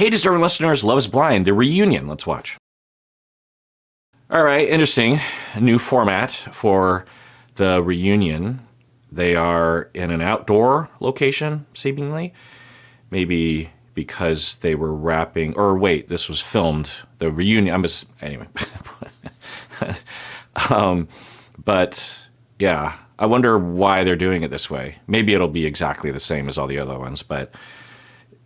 Hey, Disturbing Listeners, Love is Blind, the reunion. Let's watch. All right, interesting. New format for the reunion. They are in an outdoor location, seemingly. Maybe because they were wrapping, or wait, this was filmed. The reunion, anyway. But yeah, I wonder why they're doing it this way. Maybe it'll be exactly the same as all the other ones, but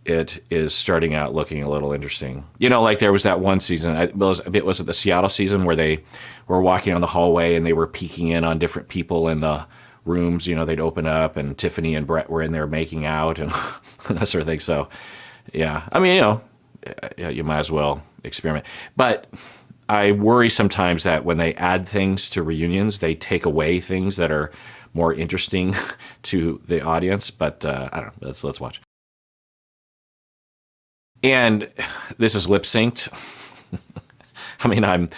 it is starting out looking a little interesting. You know, like there was that one season, was it the Seattle season where they were walking on the hallway and they were peeking in on different people in the rooms. You know, they'd open up and Tiffany and Brett were in there making out and that sort of thing. So, yeah, I mean, you know, you might as well experiment. But I worry sometimes that when they add things to reunions, they take away things that are more interesting to the audience. But I don't know. Let's watch. And this is lip synced. I mean, I'm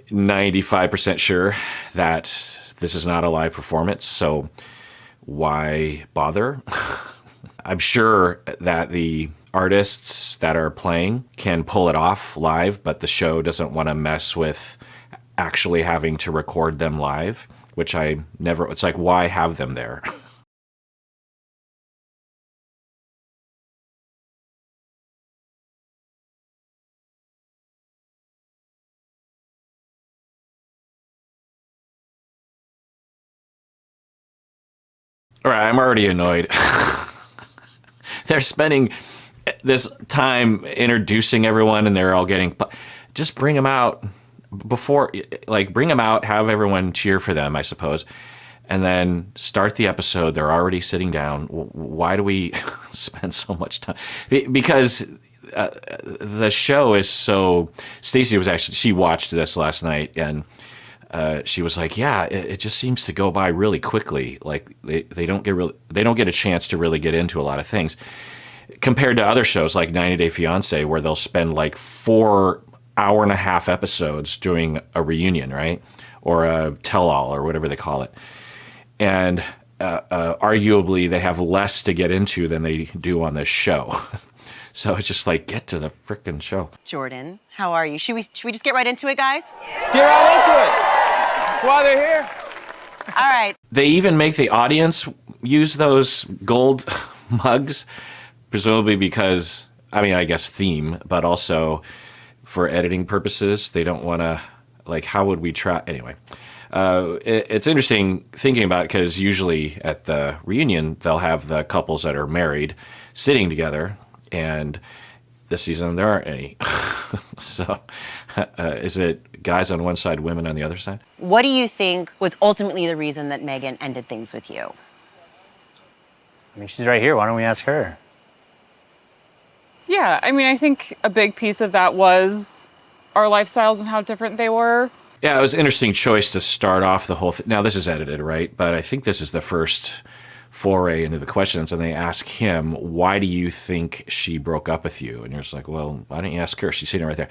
95% sure that this is not a live performance, so why bother? I'm sure that the artists that are playing can pull it off live, but the show doesn't want to mess with actually having to record them live, which it's like, why have them there? All right, I'm already annoyed. They're spending this time introducing everyone and they're all getting... Just bring them out before... Like, bring them out, have everyone cheer for them, I suppose. And then start the episode. They're already sitting down. Why do we spend so much time? Because the show is so... Stacey she watched this last night and... she was like, "Yeah, it just seems to go by really quickly. Like they don't get a chance to really get into a lot of things, compared to other shows like 90 Day Fiancé, where they'll spend like 4 hour-and-a-half episodes doing a reunion, right, or a tell-all or whatever they call it, and arguably they have less to get into than they do on this show." So it's just like, get to the frickin' show. Jordan, how are you? Should we just get right into it, guys? Let's get right into it. That's why they're here. All right. They even make the audience use those gold mugs, presumably because, I mean, I guess theme, but also for editing purposes. They don't want to, like, how would we try? Anyway, it's interesting thinking about it because usually at the reunion, they'll have the couples that are married sitting together. And this season, there aren't any. So is it guys on one side, women on the other side? What do you think was ultimately the reason that Megan ended things with you? I mean, she's right here. Why don't we ask her? Yeah, I mean, I think a big piece of that was our lifestyles and how different they were. Yeah, it was an interesting choice to start off the whole thing. Now, this is edited, right? But I think this is the first foray into the questions, and they ask him, why do you think she broke up with you? And you're just like, well, why don't you ask her? She's sitting right there.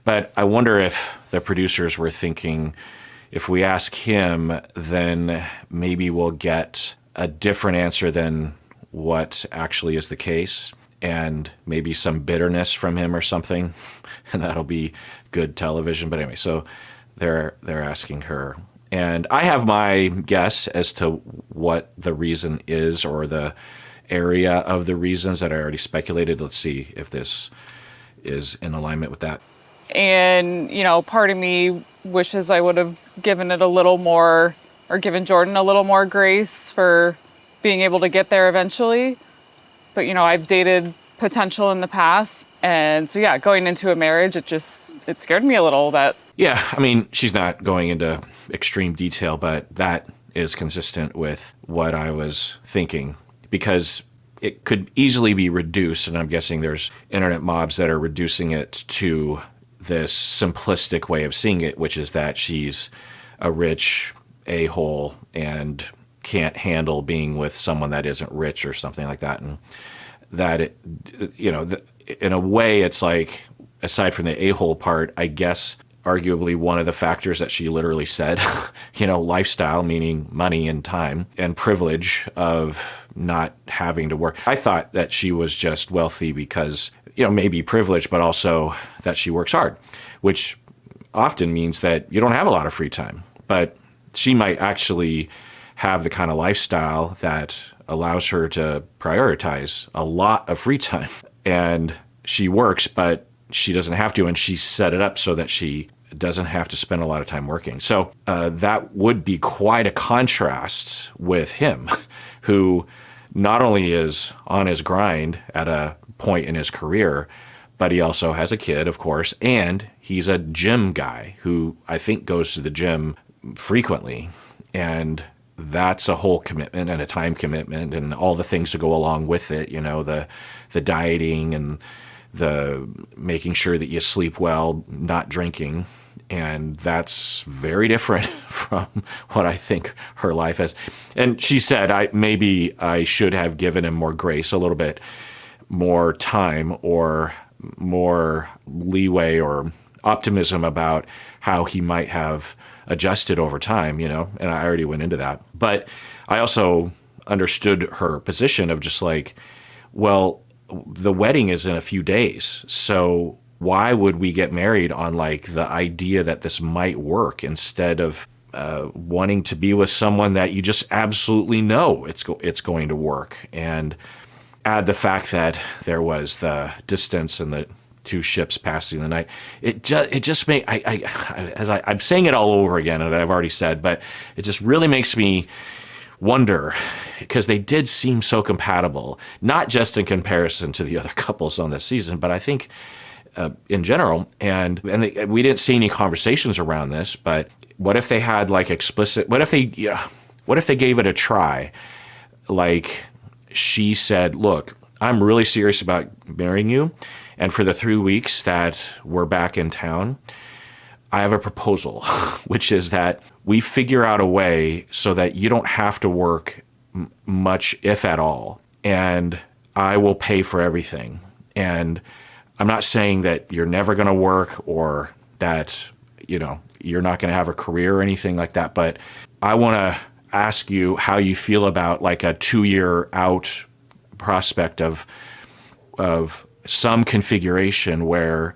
But I wonder if the producers were thinking, if we ask him, then maybe we'll get a different answer than what actually is the case, and maybe some bitterness from him or something, and that'll be good television. But anyway, so they're asking her. And I have my guess as to what the reason is, or the area of the reasons that I already speculated. Let's see if this is in alignment with that. And, you know, part of me wishes I would have given it a little more, or given Jordan a little more grace for being able to get there eventually. But, you know, I've dated potential in the past. And so, yeah, going into a marriage, it scared me a little that... Yeah, I mean, she's not going into extreme detail, but that is consistent with what I was thinking, because it could easily be reduced, and I'm guessing there's internet mobs that are reducing it to this simplistic way of seeing it, which is that she's a rich a-hole and can't handle being with someone that isn't rich or something like that. And that, in a way, it's like, aside from the a-hole part, I guess arguably one of the factors that she literally said, lifestyle, meaning money and time, and privilege of not having to work. I thought that she was just wealthy because, maybe privileged, but also that she works hard, which often means that you don't have a lot of free time. But she might actually have the kind of lifestyle that allows her to prioritize a lot of free time. And she works, but she doesn't have to, and she set it up so that she doesn't have to spend a lot of time working. So that would be quite a contrast with him, who not only is on his grind at a point in his career, but he also has a kid, of course, and he's a gym guy who I think goes to the gym frequently. And that's a whole commitment and a time commitment and all the things that go along with it, the dieting and the making sure that you sleep well, not drinking. And that's very different from what I think her life is. And she said, maybe I should have given him more grace, a little bit more time or more leeway or optimism about how he might have adjusted over time, and I already went into that. But I also understood her position of just like, well, the wedding is in a few days. So why would we get married on like the idea that this might work instead of wanting to be with someone that you just absolutely know it's going to work? And add the fact that there was the distance and the two ships passing the night. It just makes, I'm saying it all over again, and I've already said, but it just really makes me wonder, because they did seem so compatible, not just in comparison to the other couples on this season, but I think in general. And we didn't see any conversations around this, but what if they had like what if they gave it a try? Like she said, look, I'm really serious about marrying you. And for the 3 weeks that we're back in town, I have a proposal, which is that we figure out a way so that you don't have to work much, if at all. And I will pay for everything. And I'm not saying that you're never going to work or that, you're not going to have a career or anything like that. But I want to ask you how you feel about like a 2-year out prospect of some configuration where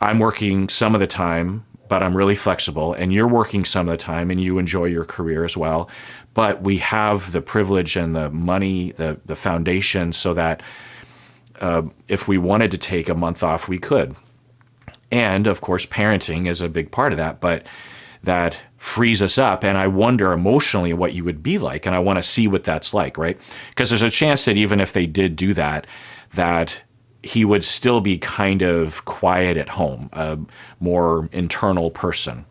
I'm working some of the time, but I'm really flexible, and you're working some of the time and you enjoy your career as well. But we have the privilege and the money, the foundation, so that if we wanted to take a month off, we could. And of course, parenting is a big part of that, but that frees us up. And I wonder emotionally what you would be like. And I want to see what that's like, right? Because there's a chance that even if they did do that, that he would still be kind of quiet at home, a more internal person.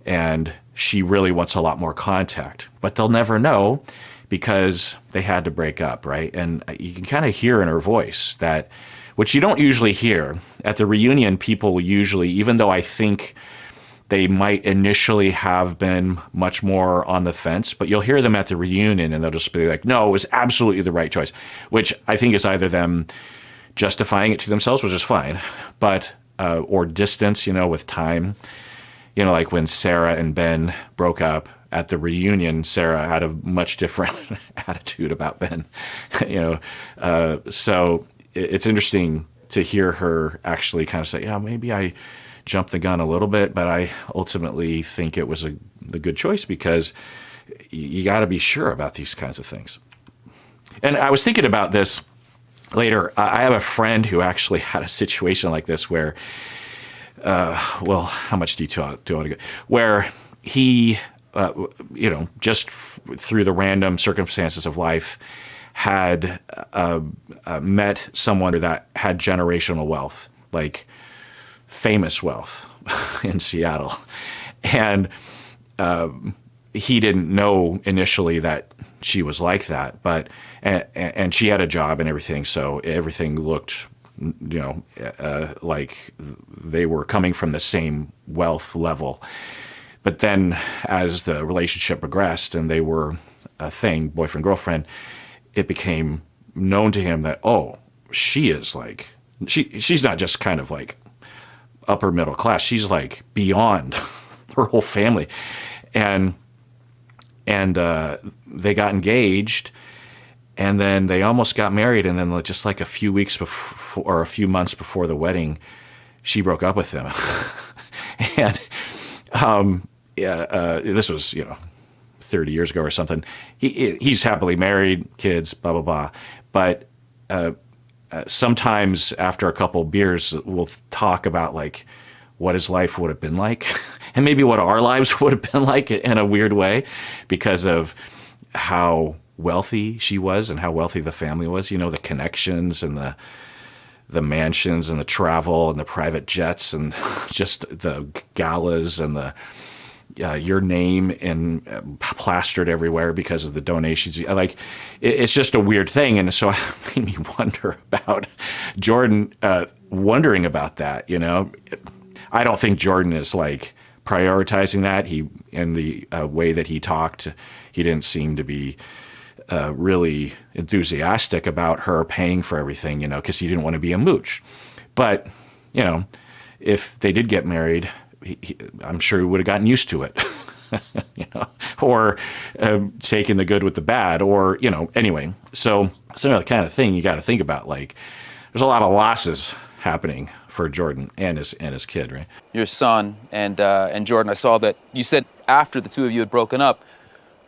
And she really wants a lot more contact. But they'll never know because they had to break up, right? And you can kind of hear in her voice that, which you don't usually hear. At the reunion, people usually, even though I think they might initially have been much more on the fence, but you'll hear them at the reunion and they'll just be like, no, it was absolutely the right choice, which I think is either them justifying it to themselves, which is fine, but or distance, with time. Like when Sarah and Ben broke up at the reunion, Sarah had a much different attitude about Ben. So it's interesting to hear her actually kind of say, yeah, maybe I jumped the gun a little bit, but I ultimately think it was the good choice, because you got to be sure about these kinds of things. And I was thinking about this later. I have a friend who actually had a situation like this where, how much detail do I want to go? Where he, just through the random circumstances of life, had met someone that had generational wealth, like famous wealth in Seattle. And he didn't know initially that she was like that, but and she had a job and everything, so everything looked, like they were coming from the same wealth level. But then as the relationship progressed and they were a thing, boyfriend, girlfriend, it became known to him that, oh, she is like, she's not just kind of like upper middle class. She's like beyond her whole family. And they got engaged, and then they almost got married, and then just like a few weeks before, or a few months before the wedding, she broke up with him. And this was 30 years ago or something. He's happily married, kids, blah blah blah. But sometimes after a couple of beers, we'll talk about like what his life would have been like, and maybe what our lives would have been like in a weird way, because of how wealthy she was and how wealthy the family was. The connections and the mansions and the travel and the private jets and just the galas and the your name and plastered everywhere because of the donations. Like, it's just a weird thing. And so it made me wonder about Jordan, wondering about that, I don't think Jordan is like prioritizing that. In the way that he talked, he didn't seem to be really enthusiastic about her paying for everything, because he didn't want to be a mooch. But, if they did get married, I'm sure he would have gotten used to it, or taken the good with the bad, or, anyway. So it's another kind of thing you got to think about. Like, there's a lot of losses happening for Jordan and his kid, right? Your son and Jordan, I saw that you said after the two of you had broken up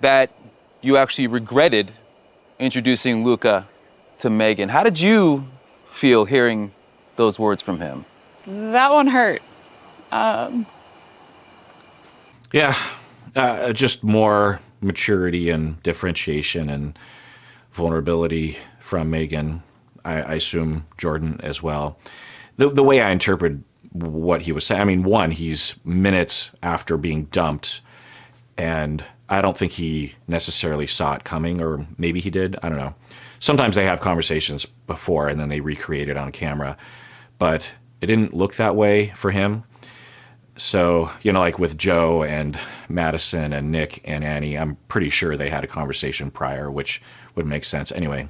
that you actually regretted introducing Luca to Megan. How did you feel hearing those words from him? That one hurt. Just more maturity and differentiation and vulnerability from Megan. I assume Jordan as well. The way I interpret what he was saying, one, he's minutes after being dumped, and I don't think he necessarily saw it coming, or maybe he did. I don't know. Sometimes they have conversations before and then they recreate it on camera, but it didn't look that way for him. So, like with Joe and Madison and Nick and Annie, I'm pretty sure they had a conversation prior, which would make sense anyway.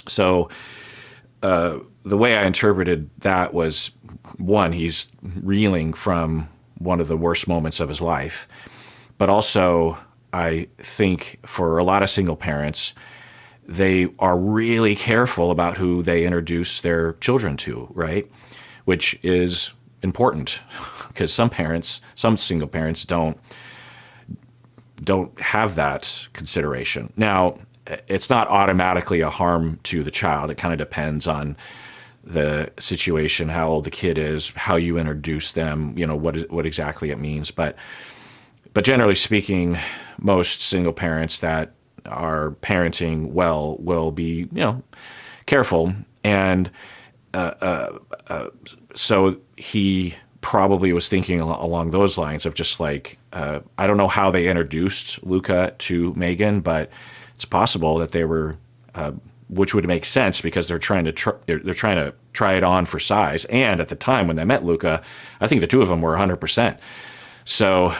So the way I interpreted that was, one, he's reeling from one of the worst moments of his life. But also, I think for a lot of single parents, they are really careful about who they introduce their children to, right? Which is important, because some single parents don't have that consideration. Now, it's not automatically a harm to the child. It kind of depends on the situation, how old the kid is, how you introduce them, what exactly it means. But generally speaking, most single parents that are parenting well will be, careful. And so he probably was thinking along those lines of just like, I don't know how they introduced Luca to Megan, but it's possible that they were, which would make sense because they're trying to try it on for size. And at the time when they met Luca, I think the two of them were 100%. So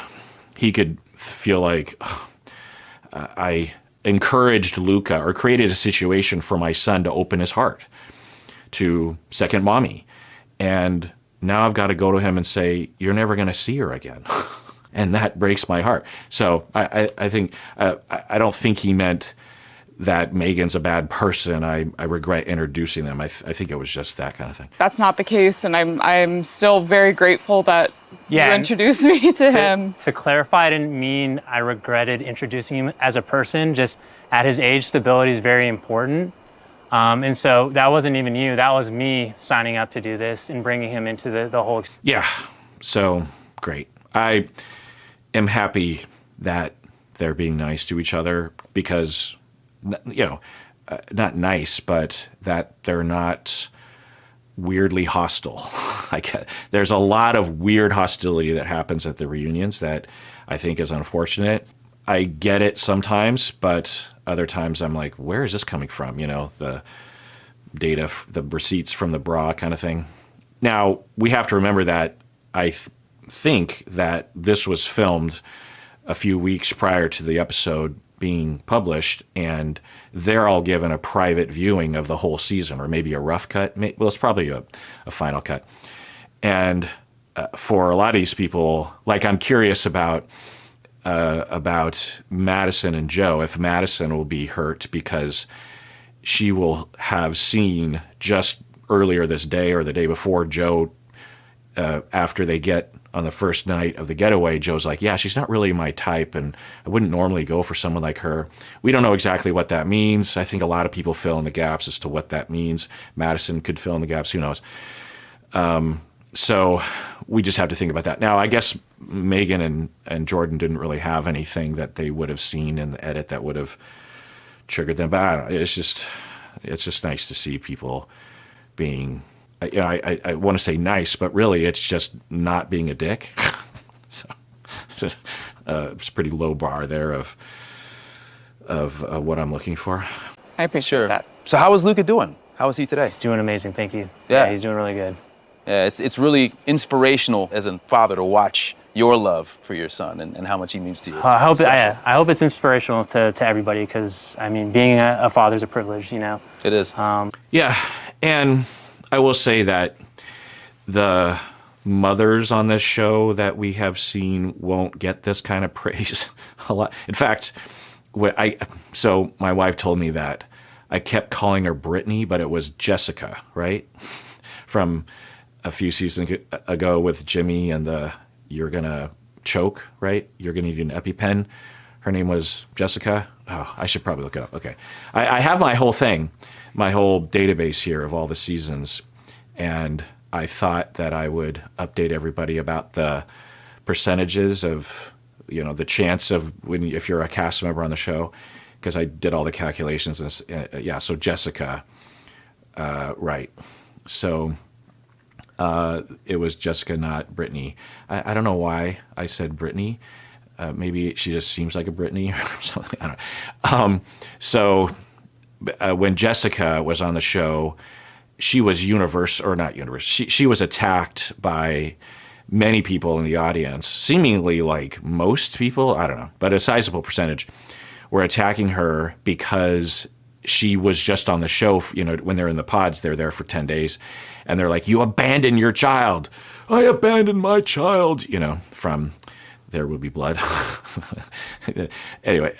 he could feel like, I encouraged Luca or created a situation for my son to open his heart to second mommy. And now I've got to go to him and say, you're never going to see her again. And that breaks my heart. So I think, I don't think he meant that Megan's a bad person. I regret introducing them. I think it was just that kind of thing. That's not the case, and I'm still very grateful that you introduced me to him. To clarify, I didn't mean I regretted introducing him as a person. Just at his age, stability is very important. And so that wasn't even you. That was me signing up to do this and bringing him into the whole experience. Yeah, so great. I am happy that they're being nice to each other because, not nice, but that they're not weirdly hostile. There's a lot of weird hostility that happens at the reunions that I think is unfortunate. I get it sometimes, but other times I'm like, where is this coming from? The data, the receipts from the bra kind of thing. Now, we have to remember that I think that this was filmed a few weeks prior to the episode being published, and they're all given a private viewing of the whole season, or maybe a rough cut. Well, it's probably a final cut. And for a lot of these people, like I'm curious about Madison and Joe, if Madison will be hurt because she will have seen just earlier this day or the day before Joe, after they get on the first night of the getaway, Joe's like, yeah, she's not really my type, and I wouldn't normally go for someone like her. We don't know exactly what that means. I think a lot of people fill in the gaps as to what that means. Madison could fill in the gaps, who knows? So we just have to think about that. Now, I guess Megan and Jordan didn't really have anything that they would have seen in the edit that would have triggered them. But I don't know, it's just nice to see people being, I want to say nice, but really it's just not being a dick. So it's a pretty low bar there of what I'm looking for. I appreciate that. So how is Luca doing? How is he today? He's doing amazing, thank you. Yeah. He's doing really good. Yeah, it's really inspirational as a father to watch your love for your son and how much he means to you. I hope it's inspirational to everybody, because I mean, being a father is a privilege, you know. It is. Yeah, and I will say that the mothers on this show that we have seen won't get this kind of praise a lot. In fact, so my wife told me that I kept calling her Brittany, but it was Jessica, right? From a few seasons ago with Jimmy and you're gonna choke, right? You're gonna need an EpiPen. Her name was Jessica. Oh, I should probably look it up. Okay. I have my whole thing, my whole database here of all the seasons, and I thought that I would update everybody about the percentages of, the chance of if you're a cast member on the show, because I did all the calculations. And, so Jessica, right. So it was Jessica, not Brittany. I don't know why I said Brittany. Maybe she just seems like a Brittany or something. I don't know. When Jessica was on the show, she was she was attacked by many people in the audience, seemingly like most people, I don't know, but a sizable percentage were attacking her because she was just on the show, when they're in the pods, they're there for 10 days. And they're like, you abandoned your child. I abandoned my child, from There Will Be Blood. Anyway,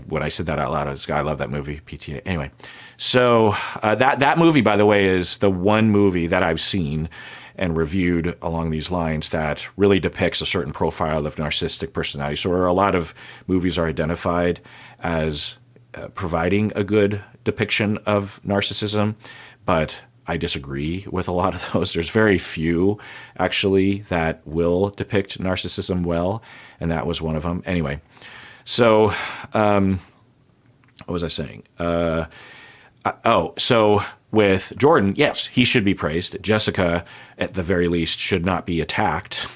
when I said that out loud, I love that movie, PTA. Anyway, so that movie, by the way, is the one movie that I've seen and reviewed along these lines that really depicts a certain profile of narcissistic personality. So where a lot of movies are identified as providing a good depiction of narcissism, but I disagree with a lot of those. There's very few, actually, that will depict narcissism well, and that was one of them. Anyway, so what was I saying? So with Jordan, yes, he should be praised. Jessica, at the very least, should not be attacked.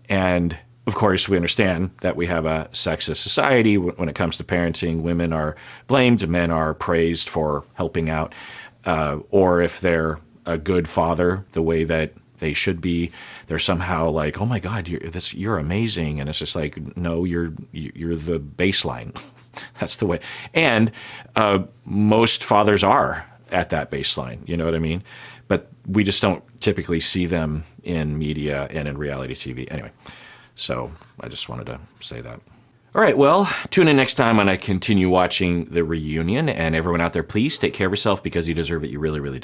And of course, we understand that we have a sexist society. When it comes to parenting, women are blamed, men are praised for helping out. Or if they're a good father, the way that they should be, they're somehow like, oh my God, you're amazing. And it's just like, no, you're the baseline. That's the way. And most fathers are at that baseline, you know what I mean? But we just don't typically see them in media and in reality TV. Anyway, so I just wanted to say that. All right, well, tune in next time when I continue watching The Reunion. And everyone out there, please take care of yourself because you deserve it. You really, really do.